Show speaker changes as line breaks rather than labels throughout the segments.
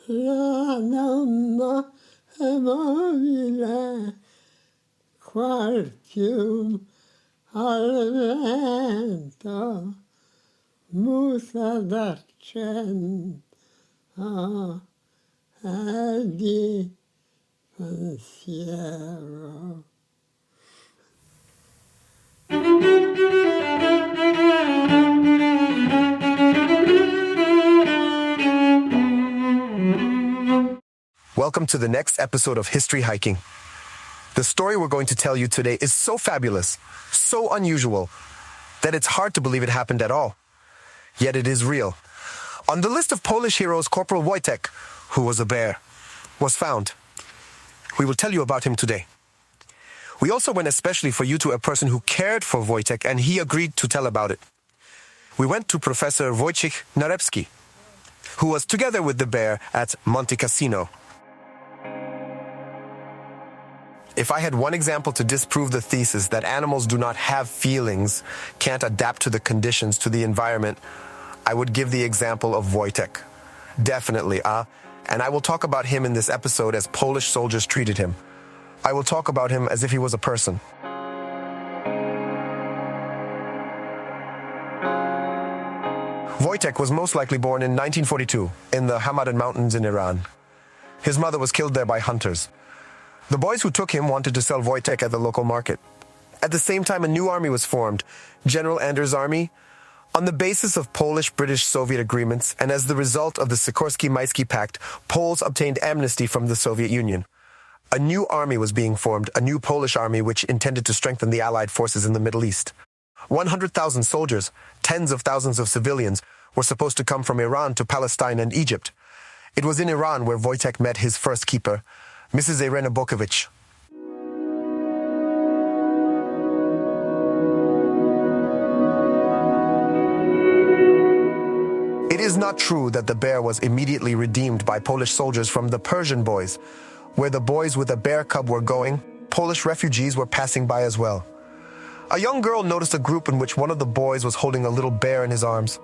la mobile quartium al vento musa d'argento e di pensiero.
Welcome to the next episode of History Hiking. The story we're going to tell you today is so fabulous, so unusual, that it's hard to believe it happened at all. Yet it is real. On the list of Polish heroes, Corporal Wojtek, who was a bear, was found. We will tell you about him today. We also went especially for you to a person who cared for Wojtek, and he agreed to tell about it. We went to Professor Wojciech Narębski, who was together with the bear at Monte Cassino. If I had one example to disprove the thesis that animals do not have feelings, can't adapt to the conditions, to the environment, I would give the example of Wojtek. Definitely, and I will talk about him in this episode as Polish soldiers treated him. I will talk about him as if he was a person. Wojtek was most likely born in 1942 in the Hamadan Mountains in Iran. His mother was killed there by hunters. The boys who took him wanted to sell Wojtek at the local market. At the same time, a new army was formed, General Anders' army, on the basis of Polish, British, Soviet agreements, and as the result of the Sikorsky-Maisky Pact, Poles obtained amnesty from the Soviet Union. A new army was being formed, a new Polish army which intended to strengthen the Allied forces in the Middle East. 100,000 soldiers, tens of thousands of civilians, were supposed to come from Iran to Palestine and Egypt. It was in Iran where Wojtek met his first keeper, Mrs. Irena Bokovich. It is not true that the bear was immediately redeemed by Polish soldiers from the Persian boys. Where the boys with a bear cub were going, Polish refugees were passing by as well. A young girl noticed a group in which one of the boys was holding a little bear in his arms.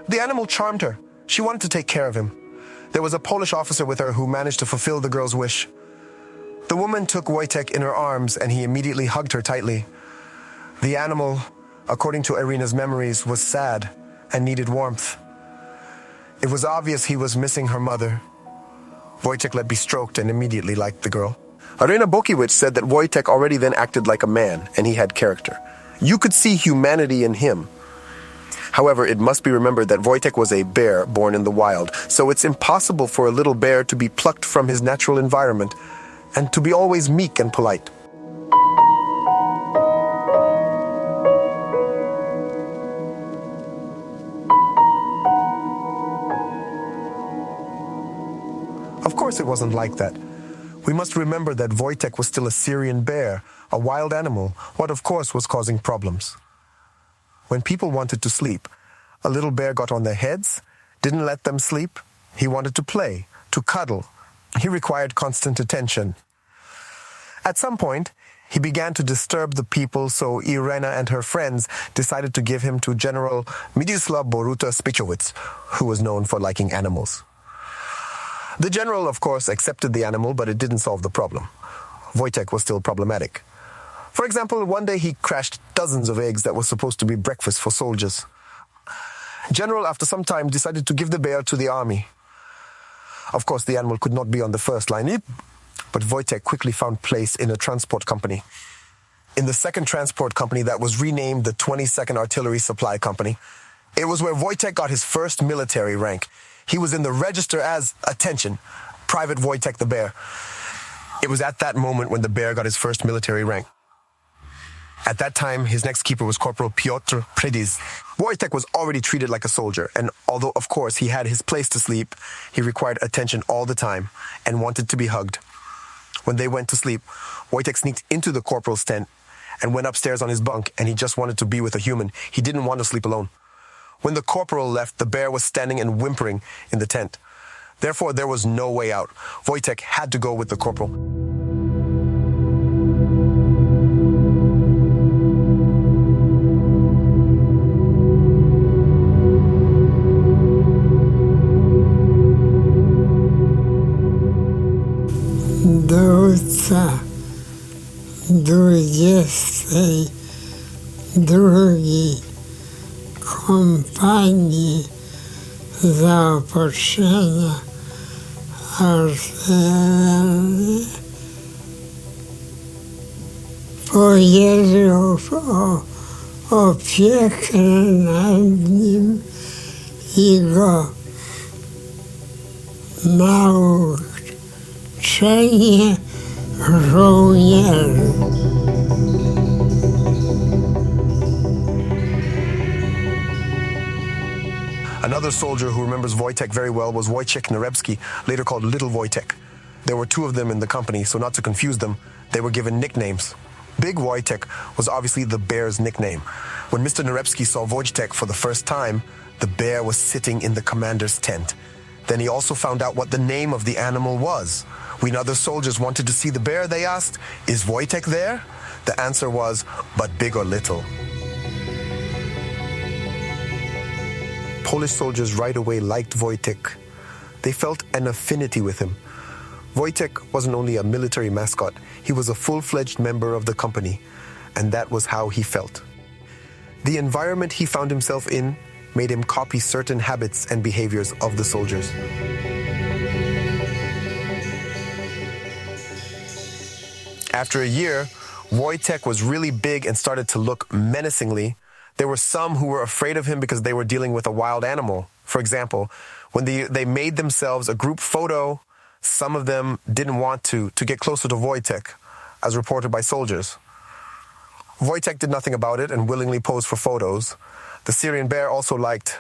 The animal charmed her. She wanted to take care of him. There was a Polish officer with her who managed to fulfill the girl's wish. The woman took Wojtek in her arms and he immediately hugged her tightly. The animal, according to Irena's memories, was sad and needed warmth. It was obvious he was missing her mother. Wojtek let be stroked and immediately liked the girl. Irena Bokiewicz said that Wojtek already then acted like a man and he had character. You could see humanity in him. However, it must be remembered that Wojtek was a bear born in the wild, so it's impossible for a little bear to be plucked from his natural environment and to be always meek and polite. Of course it wasn't like that. We must remember that Wojtek was still a Syrian bear, a wild animal, what of course was causing problems. When people wanted to sleep, a little bear got on their heads, didn't let them sleep. He wanted to play, to cuddle. He required constant attention. At some point, he began to disturb the people, so Irena and her friends decided to give him to General Władysław Anders, who was known for liking animals. The general, of course, accepted the animal, but it didn't solve the problem. Wojtek was still problematic. For example, one day he crashed dozens of eggs that were supposed to be breakfast for soldiers. General, after some time, decided to give the bear to the army. Of course, the animal could not be on the first line, but Wojtek quickly found place in a transport company. In the second transport company that was renamed the 22nd Artillery Supply Company. It was where Wojtek got his first military rank. He was in the register as, attention, Private Wojtek the Bear. It was at that moment when the bear got his first military rank. At that time, his next keeper was Corporal Piotr Prydis. Wojtek was already treated like a soldier, and although, of course, he had his place to sleep, he required attention all the time and wanted to be hugged. When they went to sleep, Wojtek sneaked into the corporal's tent and went upstairs on his bunk, and he just wanted to be with a human. He didn't want to sleep alone. When the corporal left, the bear was standing and whimpering in the tent. Therefore, there was no way out. Wojtek had to go with the corporal.
22 kompanii zaopatrzenia artylerii powierzył opiekę nad nim i go nauczenie żołnierzy.
Another soldier who remembers Wojtek very well was Wojciech Narębski, later called Little Wojtek. There were two of them in the company, so not to confuse them, they were given nicknames. Big Wojtek was obviously the bear's nickname. When Mr. Narębski saw Wojtek for the first time, the bear was sitting in the commander's tent. Then he also found out what the name of the animal was. When other soldiers wanted to see the bear, they asked, "Is Wojtek there?" The answer was, "But big or little." Polish soldiers right away liked Wojtek. They felt an affinity with him. Wojtek wasn't only a military mascot, he was a full-fledged member of the company, and that was how he felt. The environment he found himself in made him copy certain habits and behaviors of the soldiers. After a year, Wojtek was really big and started to look menacingly. There were some who were afraid of him because they were dealing with a wild animal. For example, when they made themselves a group photo, some of them didn't want to get closer to Wojtek, as reported by soldiers. Wojtek did nothing about it and willingly posed for photos. The Syrian bear also liked,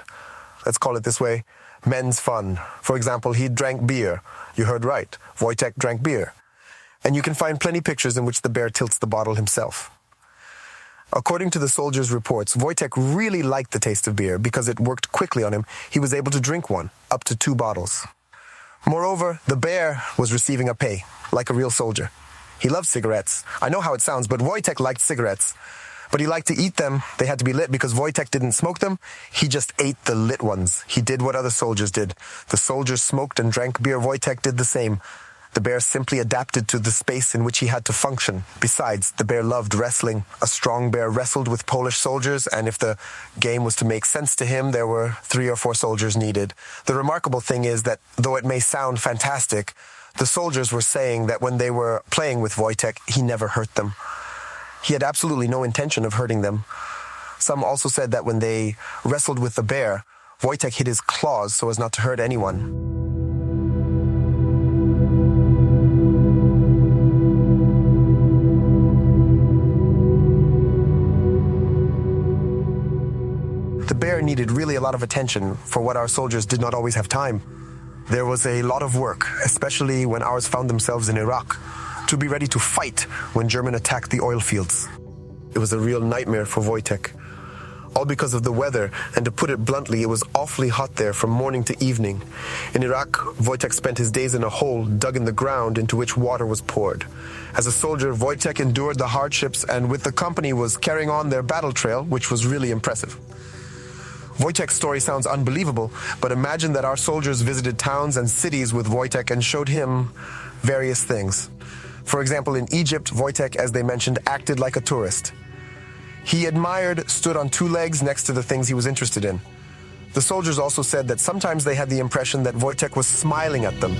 let's call it this way, men's fun. For example, he drank beer. You heard right, Wojtek drank beer. And you can find plenty pictures in which the bear tilts the bottle himself. According to the soldiers' reports, Wojtek really liked the taste of beer because it worked quickly on him. He was able to drink one, up to 2 bottles. Moreover, the bear was receiving a pay, like a real soldier. He loved cigarettes. I know how it sounds, but Wojtek liked cigarettes. But he liked to eat them. They had to be lit because Wojtek didn't smoke them. He just ate the lit ones. He did what other soldiers did. The soldiers smoked and drank beer. Wojtek did the same. The bear simply adapted to the space in which he had to function. Besides, the bear loved wrestling. A strong bear wrestled with Polish soldiers, and if the game was to make sense to him, there were 3 or 4 soldiers needed. The remarkable thing is that, though it may sound fantastic, the soldiers were saying that when they were playing with Wojtek, he never hurt them. He had absolutely no intention of hurting them. Some also said that when they wrestled with the bear, Wojtek hid his claws so as not to hurt anyone. The bear needed really a lot of attention for what our soldiers did not always have time. There was a lot of work, especially when ours found themselves in Iraq, to be ready to fight when German attacked the oil fields. It was a real nightmare for Wojtek. All because of the weather, and to put it bluntly, it was awfully hot there from morning to evening. In Iraq, Wojtek spent his days in a hole dug in the ground into which water was poured. As a soldier, Wojtek endured the hardships and with the company was carrying on their battle trail, which was really impressive. Wojtek's story sounds unbelievable, but imagine that our soldiers visited towns and cities with Wojtek and showed him various things. For example, in Egypt, Wojtek, as they mentioned, acted like a tourist. He admired, stood on 2 legs next to the things he was interested in. The soldiers also said that sometimes they had the impression that Wojtek was smiling at them.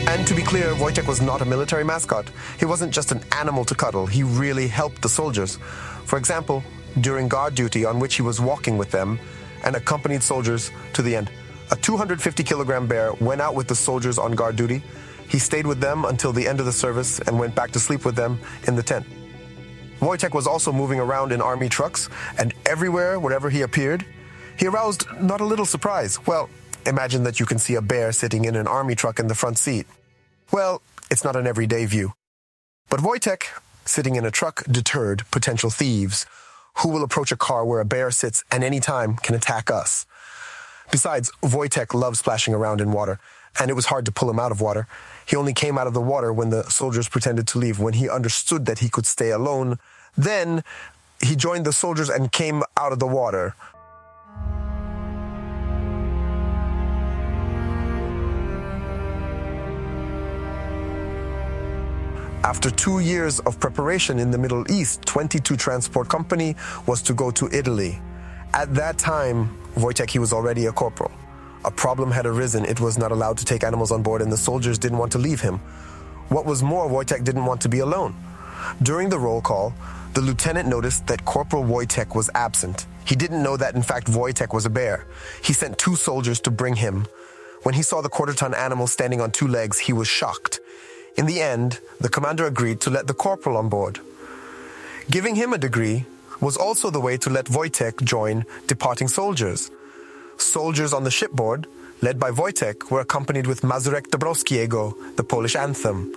And to be clear, Wojtek was not a military mascot. He wasn't just an animal to cuddle. He really helped the soldiers. For example, during guard duty on which he was walking with them and accompanied soldiers to the end. A 250-kilogram bear went out with the soldiers on guard duty. He stayed with them until the end of the service and went back to sleep with them in the tent. Wojtek was also moving around in army trucks, and everywhere, wherever he appeared, he aroused not a little surprise. Well, imagine that you can see a bear sitting in an army truck in the front seat. Well, it's not an everyday view. But Wojtek, sitting in a truck, deterred potential thieves who will approach a car where a bear sits and any time can attack us. Besides, Wojtek loved splashing around in water, and it was hard to pull him out of water. He only came out of the water when the soldiers pretended to leave. When he understood that he could stay alone, then he joined the soldiers and came out of the water. After 2 years of preparation in the Middle East, 22 Transport Company was to go to Italy. At that time, Wojtek, he was already a corporal. A problem had arisen. It was not allowed to take animals on board, and the soldiers didn't want to leave him. What was more, Wojtek didn't want to be alone. During the roll call, the lieutenant noticed that Corporal Wojtek was absent. He didn't know that, in fact, Wojtek was a bear. He sent 2 soldiers to bring him. When he saw the quarter-ton animal standing on 2 legs, he was shocked. In the end, the commander agreed to let the corporal on board. Giving him a degree was also the way to let Wojtek join departing soldiers. Soldiers on the shipboard, led by Wojtek, were accompanied with Mazurek Dąbrowskiego, the Polish anthem.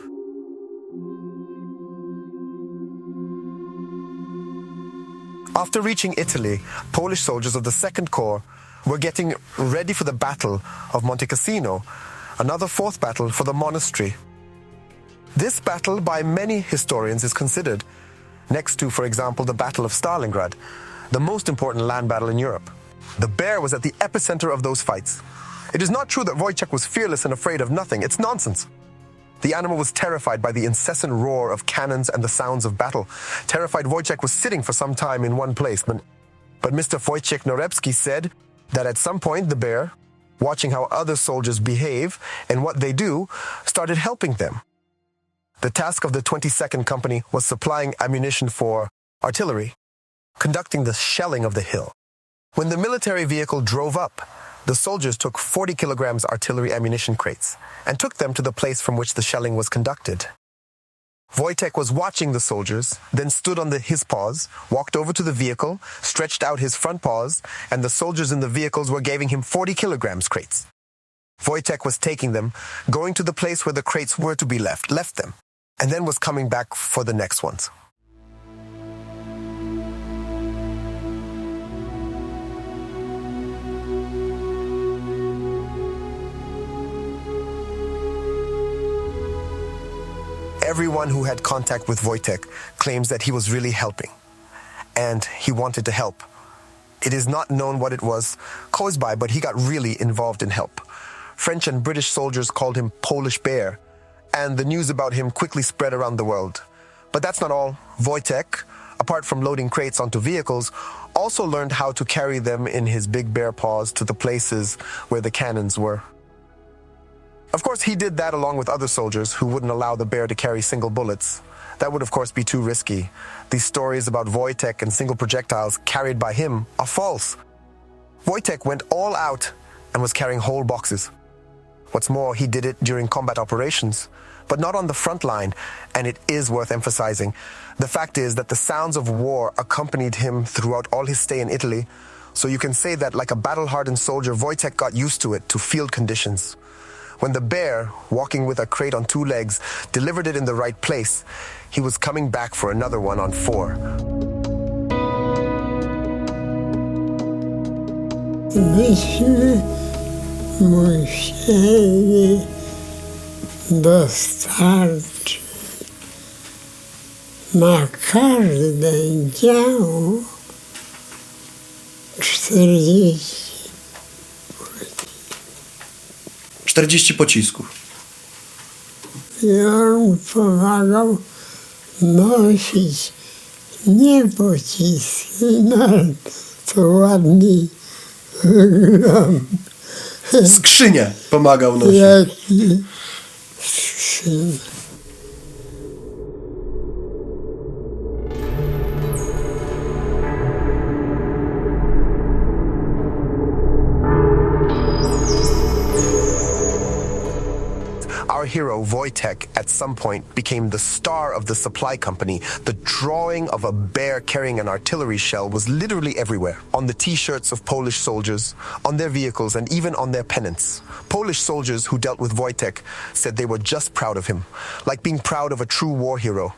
After reaching Italy, Polish soldiers of the Second Corps were getting ready for the Battle of Monte Cassino, another 4th battle for the monastery. This battle, by many historians, is considered, next to, for example, the Battle of Stalingrad, the most important land battle in Europe. The bear was at the epicenter of those fights. It is not true that Wojtek was fearless and afraid of nothing. It's nonsense. The animal was terrified by the incessant roar of cannons and the sounds of battle. Terrified, Wojtek was sitting for some time in one place. But Mr. Wojciech Narębski said that at some point the bear, watching how other soldiers behave and what they do, started helping them. The task of the 22nd Company was supplying ammunition for artillery, conducting the shelling of the hill. When the military vehicle drove up, the soldiers took 40 kilograms artillery ammunition crates and took them to the place from which the shelling was conducted. Wojtek was watching the soldiers, then stood on his paws, walked over to the vehicle, stretched out his front paws, and the soldiers in the vehicles were giving him 40 kilograms crates. Wojtek was taking them, going to the place where the crates were to be left them, and then was coming back for the next ones. Everyone who had contact with Wojtek claims that he was really helping, and he wanted to help. It is not known what it was caused by, but he got really involved in help. French and British soldiers called him Polish Bear, and the news about him quickly spread around the world. But that's not all. Wojtek, apart from loading crates onto vehicles, also learned how to carry them in his big bear paws to the places where the cannons were. Of course, he did that along with other soldiers who wouldn't allow the bear to carry single bullets. That would, of course, be too risky. These stories about Wojtek and single projectiles carried by him are false. Wojtek went all out and was carrying whole boxes. What's more, he did it during combat operations, but not on the front line, and it is worth emphasizing. The fact is that the sounds of war accompanied him throughout all his stay in Italy, so you can say that like a battle-hardened soldier, Wojtek got used to it, to field conditions. When the bear, walking with a crate on 2 legs, delivered it in the right place, he was coming back for another one on 4.
Myśmy musieli dostarczyć na każdy dział 40
40 pocisków.
I on pomagał nosić nie pociski, to ładniej wygląda.
Skrzynię pomagał nosić.
Jaki skrzynia.
Our hero, Wojtek, at some point became the star of the supply company. The drawing of a bear carrying an artillery shell was literally everywhere. On the t-shirts of Polish soldiers, on their vehicles, and even on their pennants. Polish soldiers who dealt with Wojtek said they were just proud of him, like being proud of a true war hero.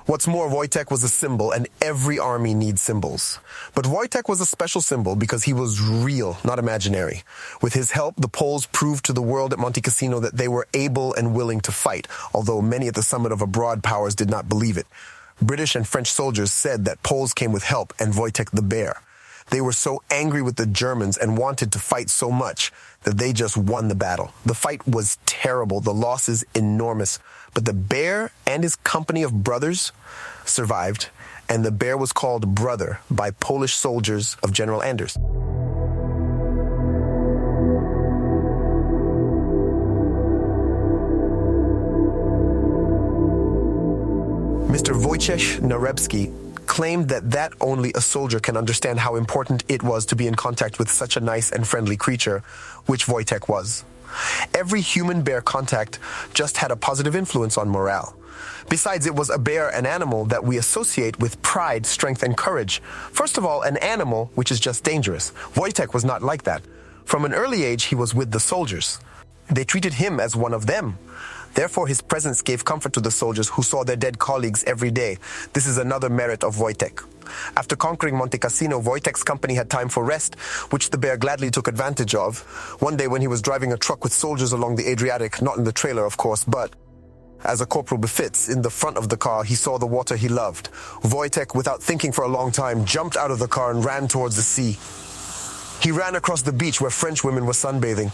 What's more, Wojtek was a symbol, and every army needs symbols. But Wojtek was a special symbol because he was real, not imaginary. With his help, the Poles proved to the world at Monte Cassino that they were able and willing to fight, although many at the summit of abroad powers did not believe it. British and French soldiers said that Poles came with help and Wojtek the bear. They were so angry with the Germans and wanted to fight so much that they just won the battle. The fight was terrible, the losses enormous, but the bear and his company of brothers survived, and the bear was called Brother by Polish soldiers of General Anders. Mr. Wojciech Narębski claimed that only a soldier can understand how important it was to be in contact with such a nice and friendly creature, which Wojtek was. Every human-bear contact just had a positive influence on morale. Besides, it was a bear, an animal that we associate with pride, strength, and courage. First of all, an animal which is just dangerous. Wojtek was not like that. From an early age, he was with the soldiers. They treated him as one of them. Therefore, his presence gave comfort to the soldiers who saw their dead colleagues every day. This is another merit of Wojtek. After conquering Monte Cassino, Wojtek's company had time for rest, which the bear gladly took advantage of. One day when he was driving a truck with soldiers along the Adriatic, not in the trailer of course, but as a corporal befits, in the front of the car, he saw the water he loved. Wojtek, without thinking for a long time, jumped out of the car and ran towards the sea. He ran across the beach where French women were sunbathing.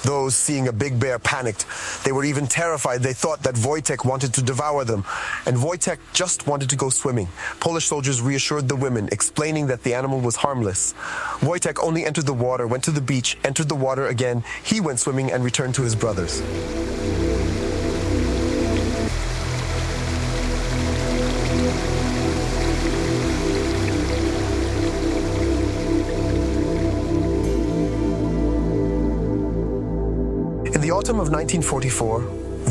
Those seeing a big bear panicked. They were even terrified. They thought that Wojtek wanted to devour them. And Wojtek just wanted to go swimming. Polish soldiers reassured the women, explaining that the animal was harmless. Wojtek only entered the water, went to the beach, entered the water again. He went swimming and returned to his brothers. In the autumn of 1944,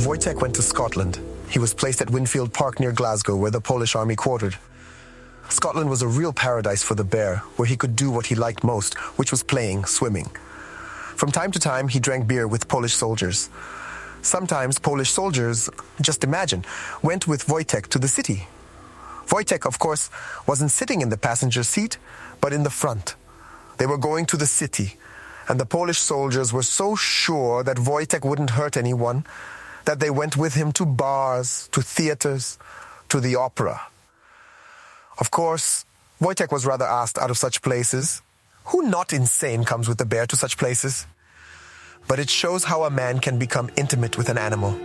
Wojtek went to Scotland. He was placed at Winfield Park near Glasgow, where the Polish army quartered. Scotland was a real paradise for the bear, where he could do what he liked most, which was playing, swimming. From time to time, he drank beer with Polish soldiers. Sometimes Polish soldiers, just imagine, went with Wojtek to the city. Wojtek, of course, wasn't sitting in the passenger seat, but in the front. They were going to the city. And the Polish soldiers were so sure that Wojtek wouldn't hurt anyone that they went with him to bars, to theaters, to the opera. Of course, Wojtek was rather asked out of such places. Who not insane comes with the bear to such places? But it shows how a man can become intimate with an animal.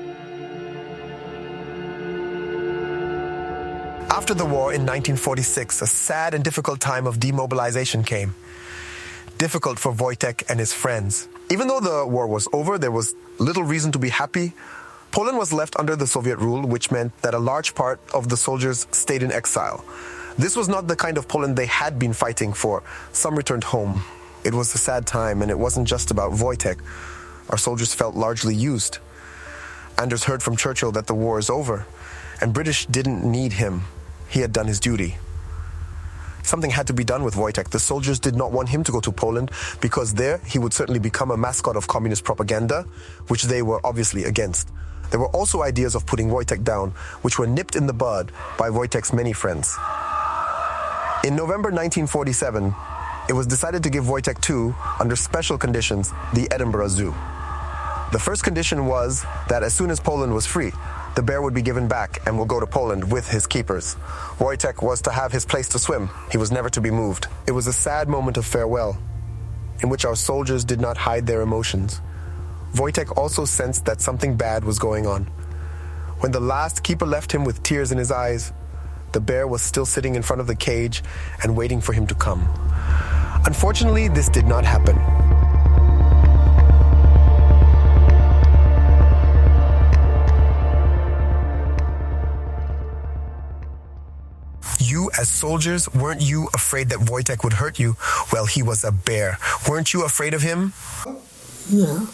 After the war in 1946, a sad and difficult time of demobilization came. Difficult for Wojtek and his friends. Even though the war was over, there was little reason to be happy. Poland was left under the Soviet rule, which meant that a large part of the soldiers stayed in exile. This was not the kind of Poland they had been fighting for. Some returned home. It was a sad time, and it wasn't just about Wojtek. Our soldiers felt largely used. Anders heard from Churchill that the war is over, and British didn't need him. He had done his duty. Something had to be done with Wojtek. The soldiers did not want him to go to Poland because there he would certainly become a mascot of communist propaganda, which they were obviously against. There were also ideas of putting Wojtek down, which were nipped in the bud by Wojtek's many friends. In November 1947, it was decided to give Wojtek to, under special conditions, the Edinburgh Zoo. The first condition was that as soon as Poland was free, the bear would be given back and will go to Poland with his keepers. Wojtek was to have his place to swim. He was never to be moved. It was a sad moment of farewell, in which our soldiers did not hide their emotions. Wojtek also sensed that something bad was going on. When the last keeper left him with tears in his eyes, the bear was still sitting in front of the cage and waiting for him to come. Unfortunately, this did not happen. You, as soldiers, weren't you afraid that Wojtek would hurt you? Well, he was a bear. Weren't you afraid of him?
Yeah.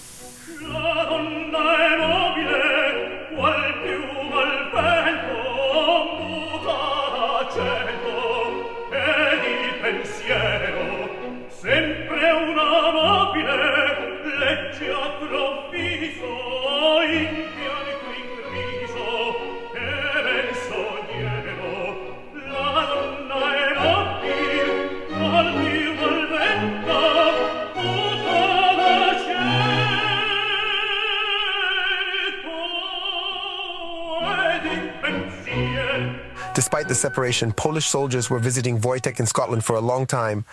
Despite the separation, Polish soldiers were visiting Wojtek in Scotland for a long time,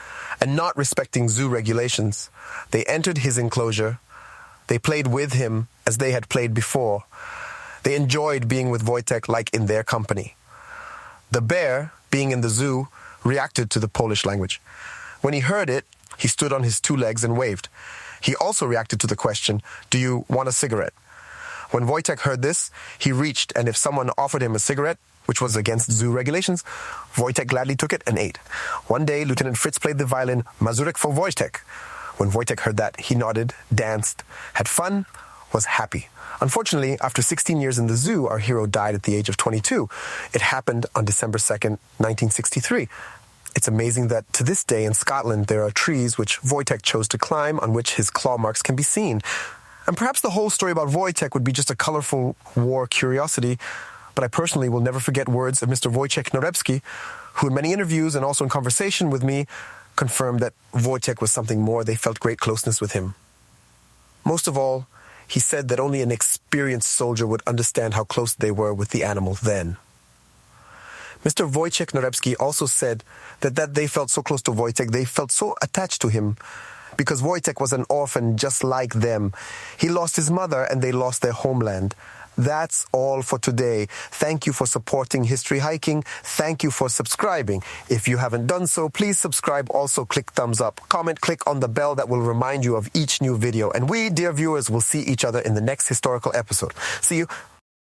and not respecting zoo regulations. They entered his enclosure. They played with him as they had played before. They enjoyed being with Wojtek like in their company. The bear, being in the zoo, reacted to the Polish language. When he heard it, he stood on his two legs and waved. He also reacted to the question, "Do you want a cigarette?" When Wojtek heard this, he reached, and if someone offered him a cigarette, which was against zoo regulations, Wojtek gladly took it and ate. One day, Lieutenant Fritz played the violin, Mazurek for Wojtek. When Wojtek heard that, he nodded, danced, had fun, was happy. Unfortunately, after 16 years in the zoo, our hero died at the age of 22. It happened on December 2nd, 1963. It's amazing that to this day in Scotland there are trees which Wojtek chose to climb on which his claw marks can be seen. And perhaps the whole story about Wojtek would be just a colorful war curiosity, but I personally will never forget words of Mr. Wojciech Narębski, who in many interviews and also in conversation with me confirmed that Wojtek was something more. They felt great closeness with him. Most of all, he said that only an experienced soldier would understand how close they were with the animal then. Mr. Wojciech Narębski also said that they felt so close to Wojtek, they felt so attached to him, because Wojtek was an orphan just like them. He lost his mother and they lost their homeland. That's all for today. Thank you for supporting History Hiking. Thank you for subscribing. If you haven't done so, please subscribe. Also, click thumbs up. Comment, click on the bell that will remind you of each new video. And we, dear viewers, will see each other in the next historical episode. See you.